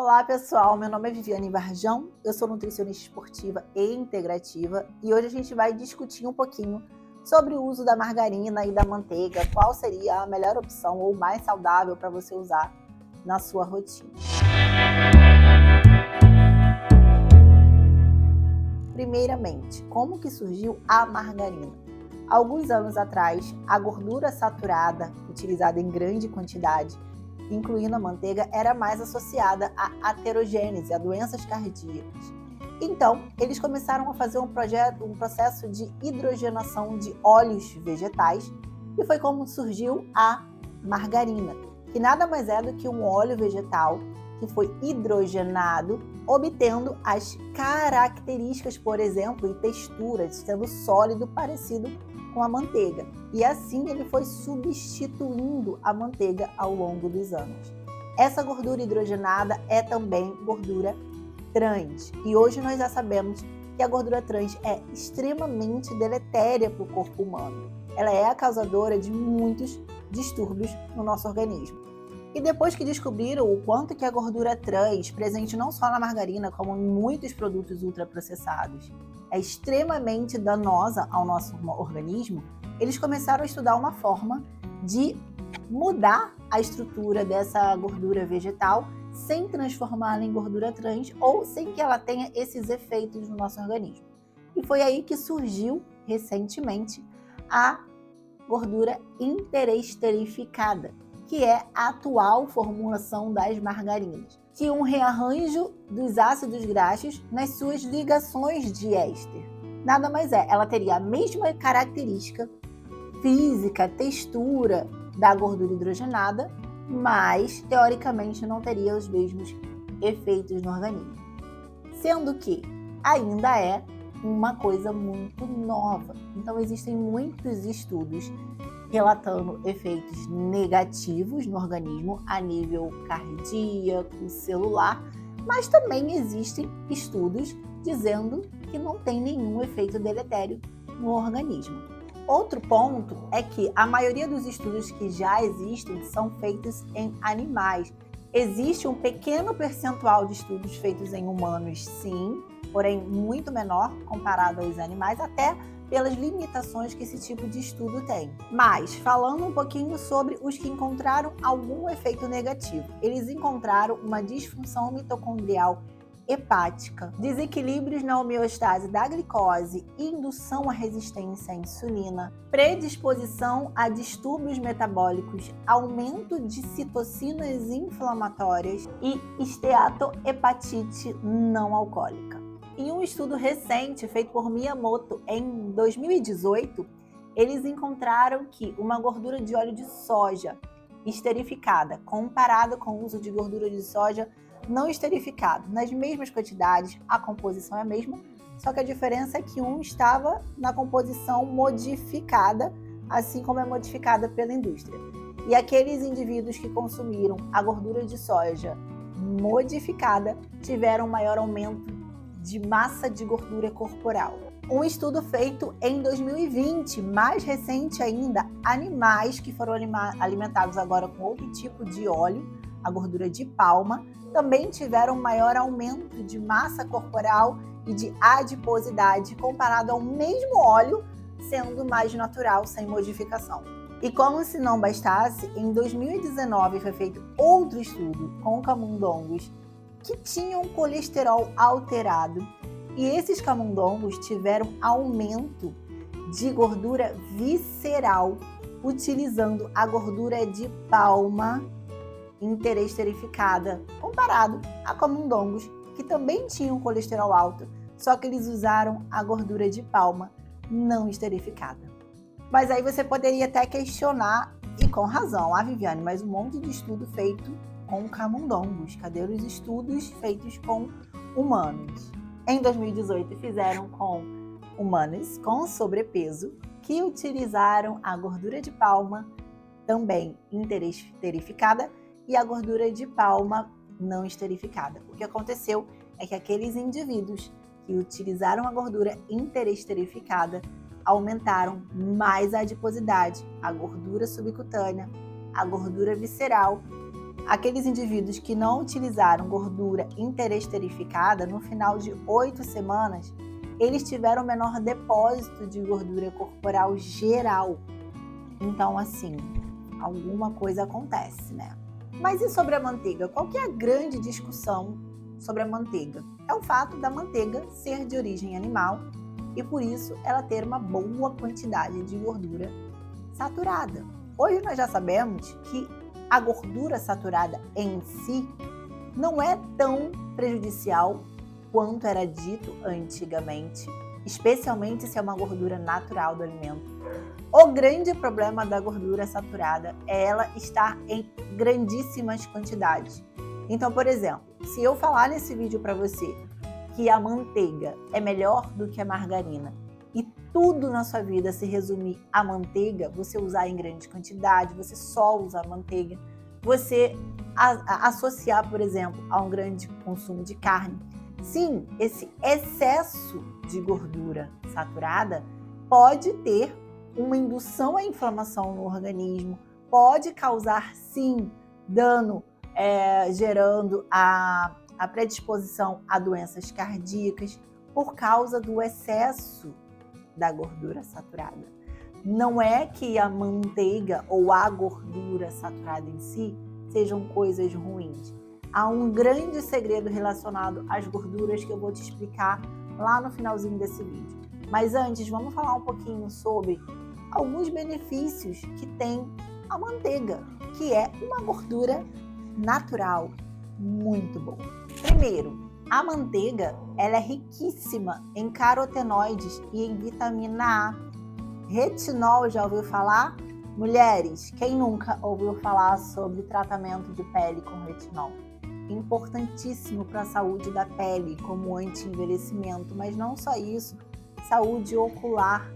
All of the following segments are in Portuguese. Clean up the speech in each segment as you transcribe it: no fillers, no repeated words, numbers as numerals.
Olá pessoal, meu nome é Viviane Varjão, eu sou nutricionista esportiva e integrativa e hoje a gente vai discutir um pouquinho sobre o uso da margarina e da manteiga, qual seria a melhor opção ou mais saudável para você usar na sua rotina. Primeiramente, como que surgiu a margarina? Alguns anos atrás, a gordura saturada, utilizada em grande quantidade, incluindo a manteiga, era mais associada à aterogênese, a doenças cardíacas. Então, eles começaram a fazer um processo de hidrogenação de óleos vegetais, e foi como surgiu a margarina, que nada mais é do que um óleo vegetal que foi hidrogenado, obtendo as características, por exemplo, e textura, sendo sólido, parecido com a manteiga. E assim ele foi substituindo a manteiga ao longo dos anos. Essa gordura hidrogenada é também gordura trans. E hoje nós já sabemos que a gordura trans é extremamente deletéria para o corpo humano. Ela é a causadora de muitos distúrbios no nosso organismo. E depois que descobriram o quanto que a gordura trans, presente não só na margarina, como em muitos produtos ultraprocessados, é extremamente danosa ao nosso organismo, eles começaram a estudar uma forma de mudar a estrutura dessa gordura vegetal sem transformá-la em gordura trans ou sem que ela tenha esses efeitos no nosso organismo. E foi aí que surgiu, recentemente, a gordura interesterificada, que é a atual formulação das margarinas, que é um rearranjo dos ácidos graxos nas suas ligações de éster. Nada mais é, ela teria a mesma característica física, textura da gordura hidrogenada, mas teoricamente não teria os mesmos efeitos no organismo. Sendo que ainda é uma coisa muito nova. Então existem muitos estudos relatando efeitos negativos no organismo a nível cardíaco, celular, mas também existem estudos dizendo que não tem nenhum efeito deletério no organismo. Outro ponto é que a maioria dos estudos que já existem são feitos em animais. Existe um pequeno percentual de estudos feitos em humanos, sim, porém muito menor comparado aos animais, até pelas limitações que esse tipo de estudo tem. Mas, falando um pouquinho sobre os que encontraram algum efeito negativo, eles encontraram uma disfunção mitocondrial hepática, desequilíbrios na homeostase da glicose, indução à resistência à insulina, predisposição a distúrbios metabólicos, aumento de citocinas inflamatórias e esteatohepatite não alcoólica. Em um estudo recente feito por Miyamoto em 2018, eles encontraram que uma gordura de óleo de soja esterificada, comparada com o uso de gordura de soja não esterificado, nas mesmas quantidades, a composição é a mesma, só que a diferença é que um estava na composição modificada, assim como é modificada pela indústria. E aqueles indivíduos que consumiram a gordura de soja modificada tiveram maior aumento de massa de gordura corporal. Um estudo feito em 2020, mais recente ainda, animais que foram alimentados agora com outro tipo de óleo, a gordura de palma, também tiveram maior aumento de massa corporal e de adiposidade comparado ao mesmo óleo, sendo mais natural, sem modificação. E como se não bastasse, em 2019 foi feito outro estudo com camundongos que tinham colesterol alterado, e esses camundongos tiveram aumento de gordura visceral utilizando a gordura de palma interesterificada, comparado a camundongos que também tinham colesterol alto, só que eles usaram a gordura de palma não esterificada. Mas aí você poderia até questionar, e com razão, Viviane, mas um monte de estudo feito com camundongos. Cadê os estudos feitos com humanos? Em 2018 fizeram com humanos com sobrepeso que utilizaram a gordura de palma também interesterificada e a gordura de palma não esterificada. O que aconteceu é que aqueles indivíduos que utilizaram a gordura interesterificada aumentaram mais a adiposidade, a gordura subcutânea, a gordura visceral Aqueles indivíduos que não utilizaram gordura interesterificada, no final de 8 semanas, eles tiveram menor depósito de gordura corporal geral. Então, assim, alguma coisa acontece, né? Mas e sobre a manteiga? Qual que é a grande discussão sobre a manteiga? É o fato da manteiga ser de origem animal e, por isso, ela ter uma boa quantidade de gordura saturada. Hoje nós já sabemos que a gordura saturada em si não é tão prejudicial quanto era dito antigamente, especialmente se é uma gordura natural do alimento. O grande problema da gordura saturada é ela estar em grandíssimas quantidades. Então, por exemplo, se eu falar nesse vídeo para você que a manteiga é melhor do que a margarina e tudo na sua vida se resumir à manteiga, você usar em grande quantidade, você só usar manteiga, você associar, por exemplo, a um grande consumo de carne. Sim, esse excesso de gordura saturada pode ter uma indução à inflamação no organismo, pode causar, sim, dano, gerando a predisposição a doenças cardíacas por causa do excesso da gordura saturada. Não é que a manteiga ou a gordura saturada em si sejam coisas ruins. Há um grande segredo relacionado às gorduras que eu vou te explicar lá no finalzinho desse vídeo. Mas antes, vamos falar um pouquinho sobre alguns benefícios que tem a manteiga, que é uma gordura natural muito boa. Primeiro, a manteiga ela é riquíssima em carotenoides e em vitamina A. Retinol, já ouviu falar? Mulheres, quem nunca ouviu falar sobre tratamento de pele com retinol? Importantíssimo para a saúde da pele, como anti-envelhecimento, mas não só isso, saúde ocular,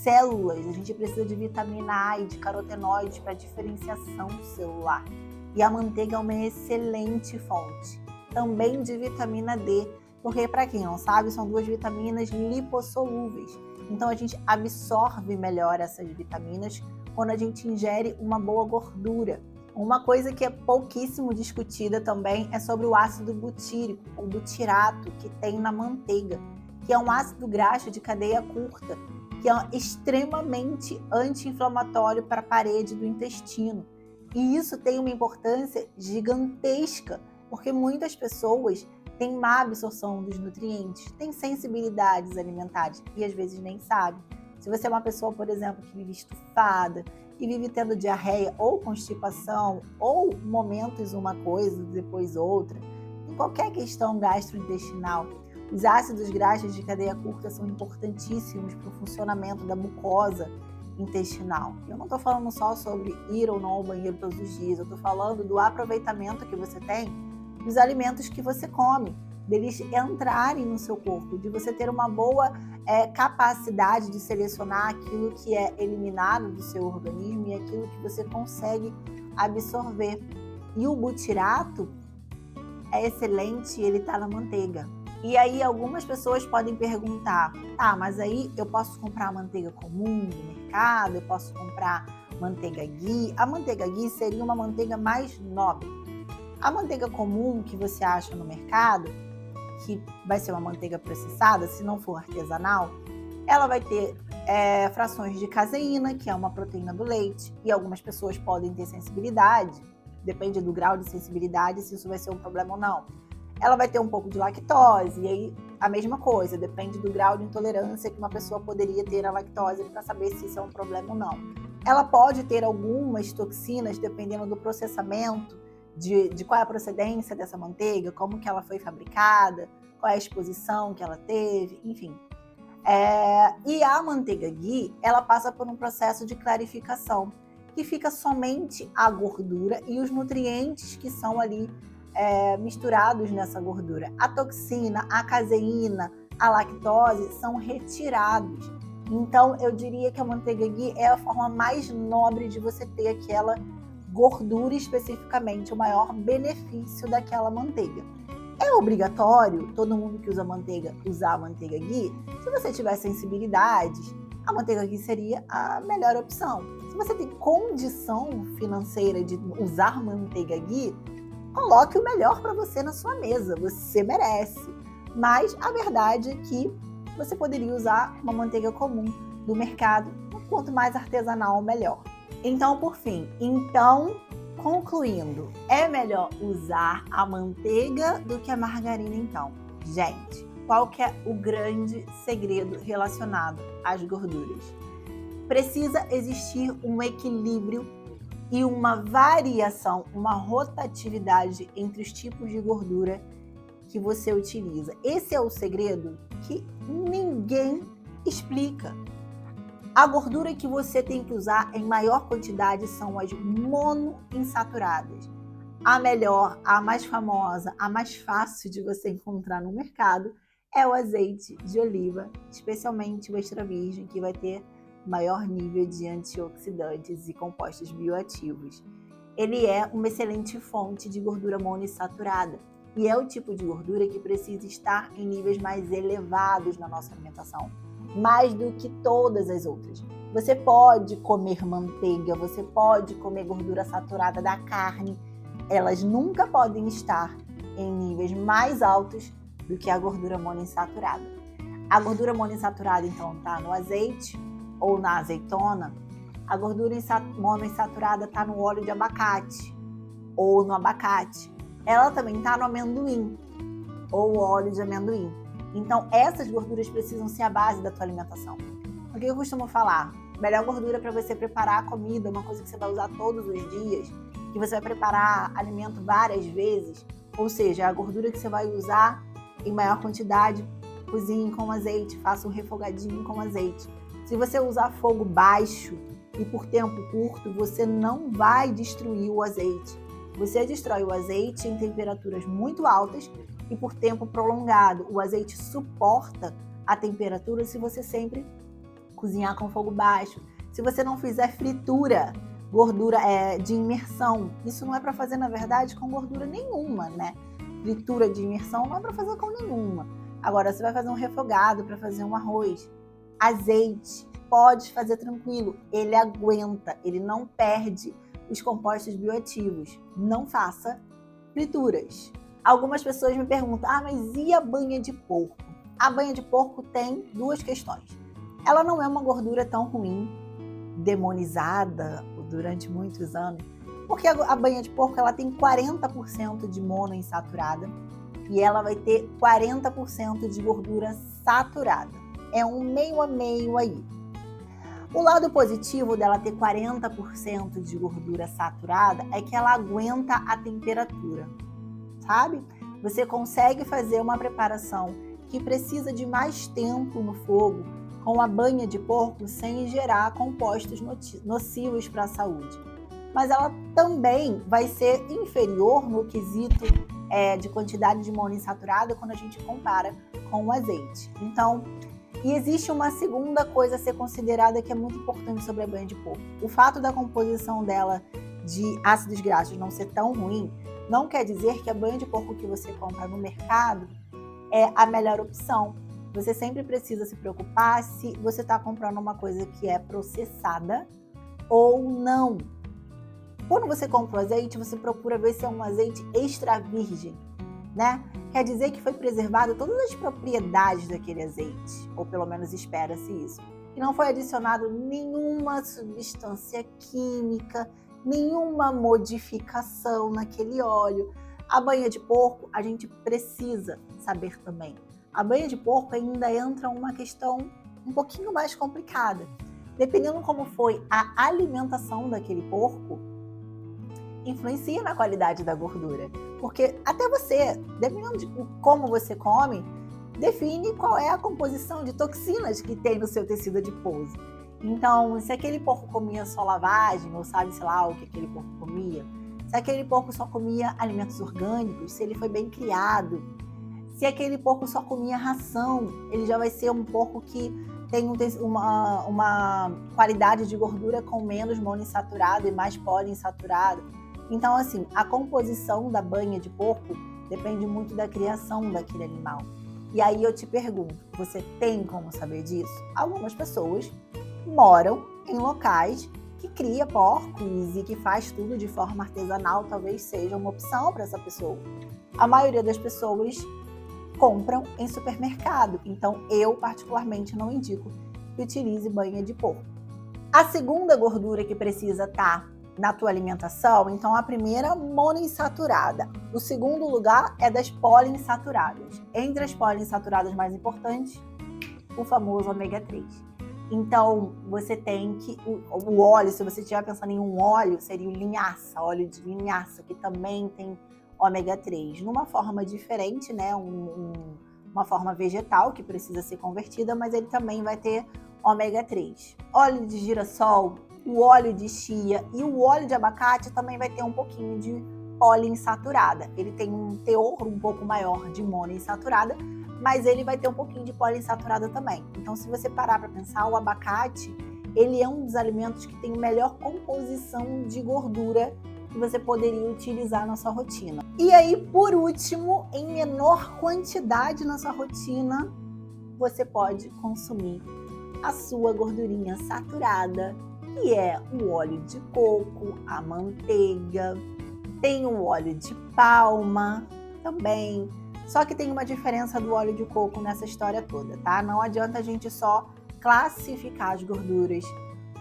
células, a gente precisa de vitamina A e de carotenoides para diferenciação celular. E a manteiga é uma excelente fonte, também de vitamina D, porque para quem não sabe, são 2 vitaminas lipossolúveis. Então a gente absorve melhor essas vitaminas quando a gente ingere uma boa gordura. Uma coisa que é pouquíssimo discutida também é sobre o ácido butírico, ou butirato, que tem na manteiga, que é um ácido graxo de cadeia curta, que é extremamente anti-inflamatório para a parede do intestino. E isso tem uma importância gigantesca, porque muitas pessoas têm má absorção dos nutrientes, têm sensibilidades alimentares e às vezes nem sabem. Se você é uma pessoa, por exemplo, que vive estufada e vive tendo diarreia ou constipação, ou momentos uma coisa, depois outra, em qualquer questão gastrointestinal, os ácidos graxos de cadeia curta são importantíssimos para o funcionamento da mucosa intestinal. Eu não estou falando só sobre ir ou não ao banheiro todos os dias, eu estou falando do aproveitamento que você tem dos alimentos que você come, deles entrarem no seu corpo, de você ter uma boa capacidade de selecionar aquilo que é eliminado do seu organismo e aquilo que você consegue absorver. E o butirato é excelente, ele está na manteiga. E aí algumas pessoas podem perguntar, tá, mas aí eu posso comprar manteiga comum no mercado, eu posso comprar manteiga ghee. A manteiga ghee seria uma manteiga mais nobre. A manteiga comum que você acha no mercado, que vai ser uma manteiga processada, se não for artesanal, ela vai ter frações de caseína, que é uma proteína do leite, e algumas pessoas podem ter sensibilidade, depende do grau de sensibilidade, se isso vai ser um problema ou não. Ela vai ter um pouco de lactose, e aí a mesma coisa, depende do grau de intolerância que uma pessoa poderia ter à lactose para saber se isso é um problema ou não. Ela pode ter algumas toxinas, dependendo do processamento, de qual é a procedência dessa manteiga, como que ela foi fabricada, qual é a exposição que ela teve, enfim. E a manteiga ghee, ela passa por um processo de clarificação, que fica somente a gordura e os nutrientes que são ali misturados nessa gordura. A toxina, a caseína, a lactose são retirados. Então, eu diria que a manteiga ghee é a forma mais nobre de você ter aquela gordura especificamente, o maior benefício daquela manteiga. É obrigatório todo mundo que usa manteiga usar a manteiga ghee? Se você tiver sensibilidades, a manteiga ghee seria a melhor opção. Se você tem condição financeira de usar manteiga ghee, coloque o melhor para você na sua mesa, você merece. Mas a verdade é que você poderia usar uma manteiga comum do mercado, quanto mais artesanal, melhor. Então, por fim, concluindo, é melhor usar a manteiga do que a margarina então? Gente, qual que é o grande segredo relacionado às gorduras? Precisa existir um equilíbrio e uma variação, uma rotatividade entre os tipos de gordura que você utiliza. Esse é o segredo que ninguém explica. A gordura que você tem que usar em maior quantidade são as monoinsaturadas. A melhor, a mais famosa, a mais fácil de você encontrar no mercado é o azeite de oliva, especialmente o extra virgem, que vai ter maior nível de antioxidantes e compostos bioativos. Ele é uma excelente fonte de gordura monoinsaturada e é o tipo de gordura que precisa estar em níveis mais elevados na nossa alimentação, mais do que todas as outras. Você pode comer manteiga, você pode comer gordura saturada da carne, elas nunca podem estar em níveis mais altos do que a gordura monoinsaturada. A gordura monoinsaturada, então, está no azeite ou na azeitona. A gordura monoinsaturada está no óleo de abacate ou no abacate. Ela também está no amendoim ou óleo de amendoim. Então, essas gorduras precisam ser a base da tua alimentação. O que eu costumo falar? Melhor gordura para você preparar a comida, uma coisa que você vai usar todos os dias, que você vai preparar alimento várias vezes, ou seja, a gordura que você vai usar em maior quantidade, cozinhe com azeite, faça um refogadinho com azeite. Se você usar fogo baixo e por tempo curto, você não vai destruir o azeite. Você destrói o azeite em temperaturas muito altas e por tempo prolongado. O azeite suporta a temperatura se você sempre cozinhar com fogo baixo. Se você não fizer fritura, gordura de imersão, isso não é para fazer, na verdade, com gordura nenhuma, né? Fritura de imersão não é para fazer com nenhuma. Agora, você vai fazer um refogado para fazer um arroz. Azeite, pode fazer tranquilo, ele aguenta, ele não perde os compostos bioativos. Não faça frituras. Algumas pessoas me perguntam, mas e a banha de porco? A banha de porco tem duas questões. Ela não é uma gordura tão ruim, demonizada durante muitos anos, porque a banha de porco ela tem 40% de monoinsaturada e ela vai ter 40% de gordura saturada. É um meio a meio aí. O lado positivo dela ter 40% de gordura saturada é que ela aguenta a temperatura, sabe? Você consegue fazer uma preparação que precisa de mais tempo no fogo com a banha de porco sem gerar compostos nocivos para a saúde. Mas ela também vai ser inferior no quesito de quantidade de monoinsaturada quando a gente compara com o azeite. Então, e existe uma segunda coisa a ser considerada que é muito importante sobre a banha de porco. O fato da composição dela de ácidos graxos não ser tão ruim, não quer dizer que a banha de porco que você compra no mercado é a melhor opção. Você sempre precisa se preocupar se você está comprando uma coisa que é processada ou não. Quando você compra o azeite, você procura ver se é um azeite extra virgem, né? Quer dizer que foi preservado todas as propriedades daquele azeite, ou pelo menos espera-se isso. E não foi adicionado nenhuma substância química, nenhuma modificação naquele óleo. A banha de porco, a gente precisa saber também. A banha de porco ainda entra uma questão um pouquinho mais complicada. Dependendo como foi a alimentação daquele porco, influencia na qualidade da gordura. Porque até você, dependendo de como você come, define qual é a composição de toxinas que tem no seu tecido adiposo. Então, se aquele porco comia só lavagem, ou sabe, sei lá, o que aquele porco comia, se aquele porco só comia alimentos orgânicos, se ele foi bem criado, se aquele porco só comia ração, ele já vai ser um porco que tem uma qualidade de gordura com menos monoinsaturado e mais poliinsaturado. Então, assim, a composição da banha de porco depende muito da criação daquele animal. E aí eu te pergunto, você tem como saber disso? Algumas pessoas moram em locais que cria porcos e que faz tudo de forma artesanal talvez seja uma opção para essa pessoa. A maioria das pessoas compram em supermercado, então eu particularmente não indico que utilize banha de porco. A segunda gordura que precisa estar na tua alimentação, então a primeira, monoinsaturada. O segundo lugar é das poliinsaturadas. Entre as poliinsaturadas mais importantes, o famoso ômega 3. Então, você tem que... O óleo, se você estiver pensando em um óleo, seria o linhaça, óleo de linhaça, que também tem ômega 3. Numa forma diferente, né? Uma forma vegetal que precisa ser convertida, mas ele também vai ter ômega 3. Óleo de girassol, o óleo de chia e o óleo de abacate também vai ter um pouquinho de poliinsaturada. Ele tem um teor um pouco maior de monoinsaturada, mas ele vai ter um pouquinho de poliinsaturada também. Então, se você parar para pensar, o abacate, ele é um dos alimentos que tem melhor composição de gordura que você poderia utilizar na sua rotina. E aí, por último, em menor quantidade na sua rotina, você pode consumir a sua gordurinha saturada, que é o óleo de coco, a manteiga, tem o óleo de palma também. Só que tem uma diferença do óleo de coco nessa história toda, tá? Não adianta a gente só classificar as gorduras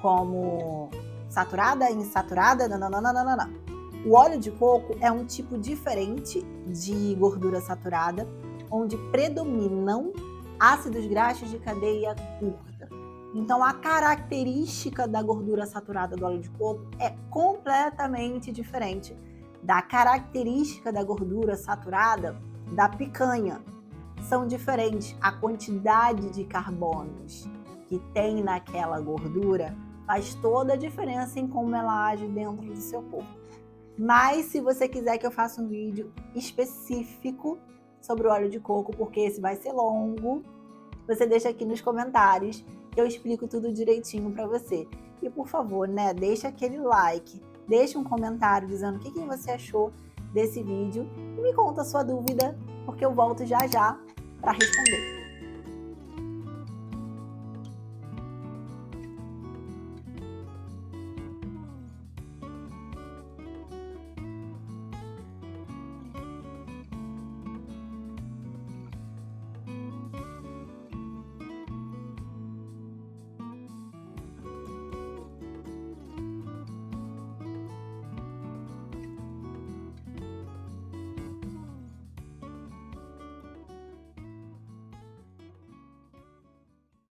como saturada, insaturada, não. O óleo de coco é um tipo diferente de gordura saturada, onde predominam ácidos graxos de cadeia curta. Então, a característica da gordura saturada do óleo de coco é completamente diferente da característica da gordura saturada da picanha. São diferentes. A quantidade de carbonos que tem naquela gordura faz toda a diferença em como ela age dentro do seu corpo. Mas se você quiser que eu faça um vídeo específico sobre o óleo de coco, porque esse vai ser longo, você deixa aqui nos comentários que eu explico tudo direitinho para você. E por favor, né, deixa aquele like, deixa um comentário dizendo o que você achou desse vídeo e me conta a sua dúvida, porque eu volto já já para responder.